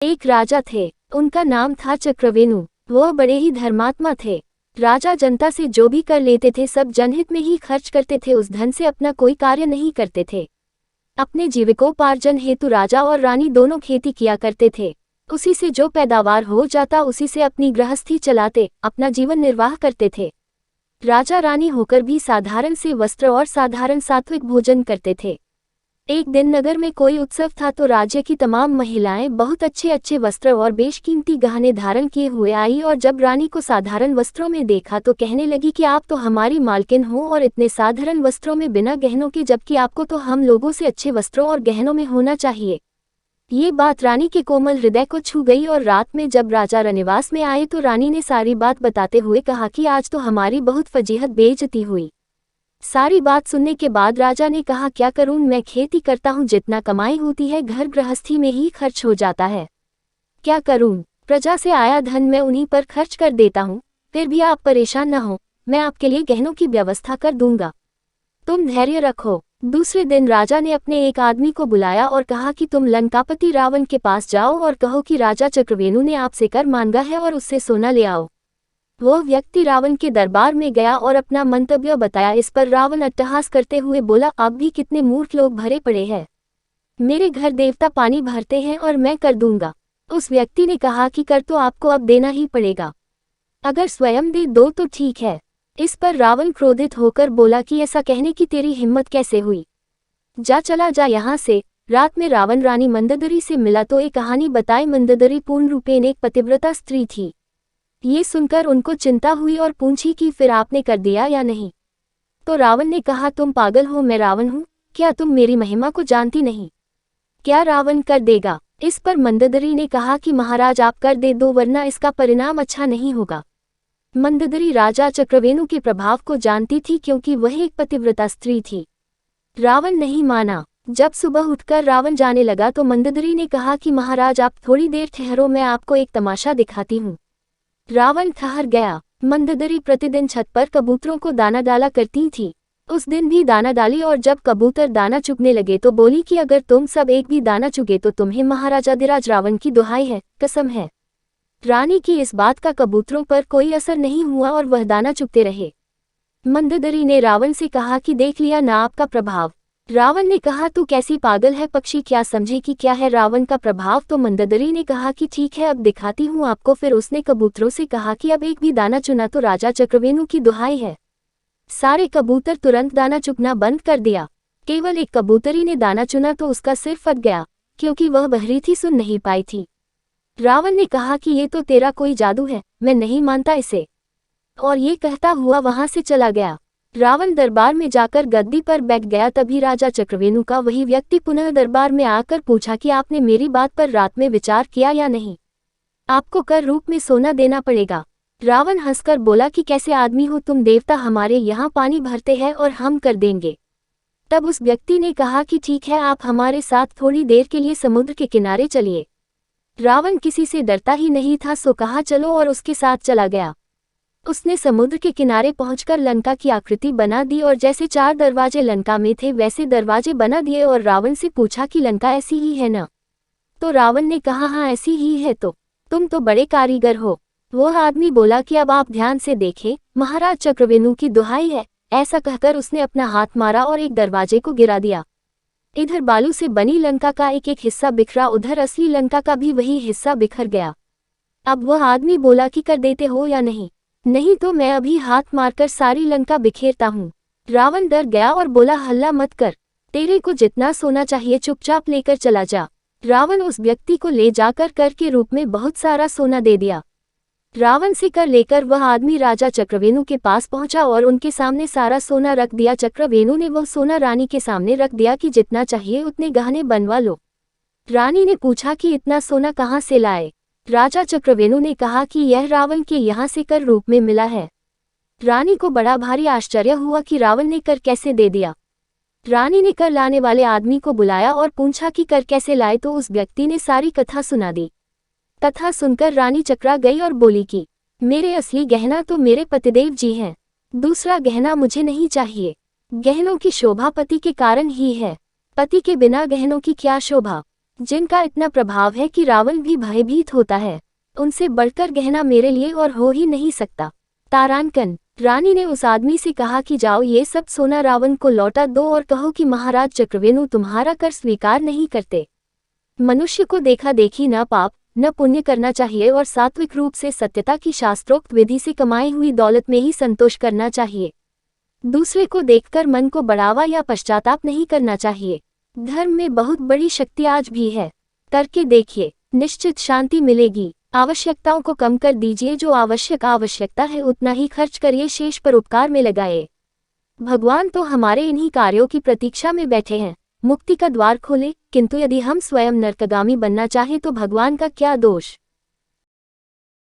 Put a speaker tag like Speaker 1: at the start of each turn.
Speaker 1: एक राजा थे, उनका नाम था चक्रवेणु। वह बड़े ही धर्मात्मा थे। राजा जनता से जो भी कर लेते थे सब जनहित में ही खर्च करते थे। उस धन से अपना कोई कार्य नहीं करते थे। अपने जीविकोपार्जन हेतु राजा और रानी दोनों खेती किया करते थे। उसी से जो पैदावार हो जाता उसी से अपनी गृहस्थी चलाते, अपना जीवन निर्वाह करते थे। राजा रानी होकर भी साधारण से वस्त्र और साधारण सात्विक भोजन करते थे। एक दिन नगर में कोई उत्सव था तो राज्य की तमाम महिलाएं बहुत अच्छे अच्छे वस्त्र और बेशकीमती गहने धारण किए हुए आई और जब रानी को साधारण वस्त्रों में देखा तो कहने लगी कि आप तो हमारी मालकिन हो और इतने साधारण वस्त्रों में बिना गहनों के, जबकि आपको तो हम लोगों से अच्छे वस्त्रों और गहनों में होना चाहिए। ये बात रानी के कोमल हृदय को छू गई और रात में जब राजा रनिवास में आए तो रानी ने सारी बात बताते हुए कहा कि आज तो हमारी बहुत फजीहत बेइज्जती हुई। सारी बात सुनने के बाद राजा ने कहा, क्या करूं, मैं खेती करता हूं, जितना कमाई होती है घर गृहस्थी में ही खर्च हो जाता है। क्या करूं, प्रजा से आया धन मैं उन्हीं पर खर्च कर देता हूं। फिर भी आप परेशान न हो, मैं आपके लिए गहनों की व्यवस्था कर दूंगा, तुम धैर्य रखो। दूसरे दिन राजा ने अपने एक आदमी को बुलाया और कहा कि तुम लंकापति रावण के पास जाओ और कहो कि राजा चक्रवेणु ने आपसे कर मांगा है और उससे सोना ले आओ। वह व्यक्ति रावण के दरबार में गया और अपना मंतव्य बताया। इस पर रावण अट्टहास करते हुए बोला, अब भी कितने मूर्ख लोग भरे पड़े हैं। मेरे घर देवता पानी भरते हैं और मैं कर दूंगा। उस व्यक्ति ने कहा कि कर तो आपको अब देना ही पड़ेगा, अगर स्वयं दे दो तो ठीक है। इस पर रावण क्रोधित होकर बोला कि ऐसा कहने की तेरी हिम्मत कैसे हुई, जा चला जा यहाँ से। रात में रावण रानी मंदोदरी से मिला तो एक कहानी बताई। मंदोदरी पूर्ण रूपेण एक पतिव्रता स्त्री थी। ये सुनकर उनको चिंता हुई और पूछी कि फिर आपने कर दिया या नहीं। तो रावण ने कहा, तुम पागल हो, मैं रावण हूँ, क्या तुम मेरी महिमा को जानती नहीं, क्या रावण कर देगा। इस पर मंदोदरी ने कहा कि महाराज आप कर दे दो वरना इसका परिणाम अच्छा नहीं होगा। मंदोदरी राजा चक्रवेणु के प्रभाव को जानती थी क्योंकि वह एक पतिव्रता स्त्री थी। रावण नहीं माना। जब सुबह उठकर रावण जाने लगा तो मंदोदरी ने कहा कि महाराज आप थोड़ी देर ठहरो, मैं आपको एक तमाशा दिखाती हूँ। रावण ठहर गया। मंदोदरी प्रतिदिन छत पर कबूतरों को दाना डाला करती थी। उस दिन भी दाना डाली और जब कबूतर दाना चुगने लगे तो बोली कि अगर तुम सब एक भी दाना चुगे तो तुम्हें महाराजाधिराज रावण की दुहाई है, कसम है। रानी की इस बात का कबूतरों पर कोई असर नहीं हुआ और वह दाना चुगते रहे। मंदोदरी ने रावण से कहा कि देख लिया ना आपका प्रभाव। रावण ने कहा, तू कैसी पागल है पक्षी, क्या समझे कि क्या है रावण का प्रभाव। तो मंदोदरी ने कहा कि ठीक है अब दिखाती हूँ आपको। फिर उसने कबूतरों से कहा कि अब एक भी दाना चुना तो राजा चक्रवेणु की दुहाई है। सारे कबूतर तुरंत दाना चुगना बंद कर दिया। केवल एक कबूतरी ने दाना चुना तो उसका सिर फट गया, क्योंकि वह बहरी थी, सुन नहीं पाई थी। रावण ने कहा कि ये तो तेरा कोई जादू है, मैं नहीं मानता इसे, और ये कहता हुआ वहां से चला गया। रावण दरबार में जाकर गद्दी पर बैठ गया। तभी राजा चक्रवेणु का वही व्यक्ति पुनः दरबार में आकर पूछा कि आपने मेरी बात पर रात में विचार किया या नहीं, आपको कर रूप में सोना देना पड़ेगा। रावण हंसकर बोला कि कैसे आदमी हो तुम, देवता हमारे यहाँ पानी भरते हैं और हम कर देंगे। तब उस व्यक्ति ने कहा कि ठीक है, आप हमारे साथ थोड़ी देर के लिए समुद्र के किनारे चलिए। रावण किसी से डरता ही नहीं था, सो कहा चलो, और उसके साथ चला गया। उसने समुद्र के किनारे पहुंचकर लंका की आकृति बना दी और जैसे 4 दरवाजे लंका में थे वैसे दरवाजे बना दिए और रावण से पूछा कि लंका ऐसी ही है ना। तो रावण ने कहा हाँ ऐसी ही है, तो तुम तो बड़े कारीगर हो। वह आदमी बोला कि अब आप ध्यान से देखें, महाराज चक्रवेणु की दुहाई है। ऐसा कहकर उसने अपना हाथ मारा और एक दरवाजे को गिरा दिया। इधर बालू से बनी लंका का एक एक हिस्सा बिखरा, उधर असली लंका का भी वही हिस्सा बिखर गया। अब वह आदमी बोला कि कर देते हो या नहीं, नहीं तो मैं अभी हाथ मारकर सारी लंका बिखेरता हूँ। रावण डर गया और बोला हल्ला मत कर, तेरे को जितना सोना चाहिए चुपचाप लेकर चला जा। रावण उस व्यक्ति को ले जाकर कर के रूप में बहुत सारा सोना दे दिया। रावण से कर लेकर वह आदमी राजा चक्रवेणु के पास पहुंचा और उनके सामने सारा सोना रख दिया। चक्रवेणु ने वह सोना रानी के सामने रख दिया कि जितना चाहिए उतने गहने बनवा लो। रानी ने पूछा कि इतना सोना कहाँ से लाए। राजा चक्रवेणु ने कहा कि यह रावण के यहाँ से कर रूप में मिला है। रानी को बड़ा भारी आश्चर्य हुआ कि रावण ने कर कैसे दे दिया। रानी ने कर लाने वाले आदमी को बुलाया और पूछा कि कर कैसे लाए, तो उस व्यक्ति ने सारी कथा सुना दी। कथा सुनकर रानी चकरा गई और बोली कि मेरे असली गहना तो मेरे पतिदेव जी हैं, दूसरा गहना मुझे नहीं चाहिए। गहनों की शोभा पति के कारण ही है, पति के बिना गहनों की क्या शोभा। जिनका इतना प्रभाव है कि रावण भी भयभीत होता है। उनसे बढ़कर गहना मेरे लिए और हो ही नहीं सकता। तारांकन, रानी ने उस आदमी से कहा कि जाओ ये सब सोना रावण को लौटा दो और कहो कि महाराज चक्रवेणु तुम्हारा कर स्वीकार नहीं करते। मनुष्य को देखा देखी न पाप न पुण्य करना चाहिए और सात्विक रूप से सत्यता की शास्त्रोक्त विधि से कमाई हुई दौलत में ही संतोष करना चाहिए। दूसरे को देखकर मन को बढ़ावा या पश्चाताप नहीं करना चाहिए। धर्म में बहुत बड़ी शक्ति आज भी है। करके देखिए, निश्चित शांति मिलेगी। आवश्यकताओं को कम कर दीजिए, जो आवश्यकता है उतना ही खर्च करिए, शेष पर उपकार में लगाए। भगवान तो हमारे इन्हीं कार्यों की प्रतीक्षा में बैठे हैं, मुक्ति का द्वार खोले। किंतु यदि हम स्वयं नरकगामी बनना चाहें तो भगवान का क्या दोष।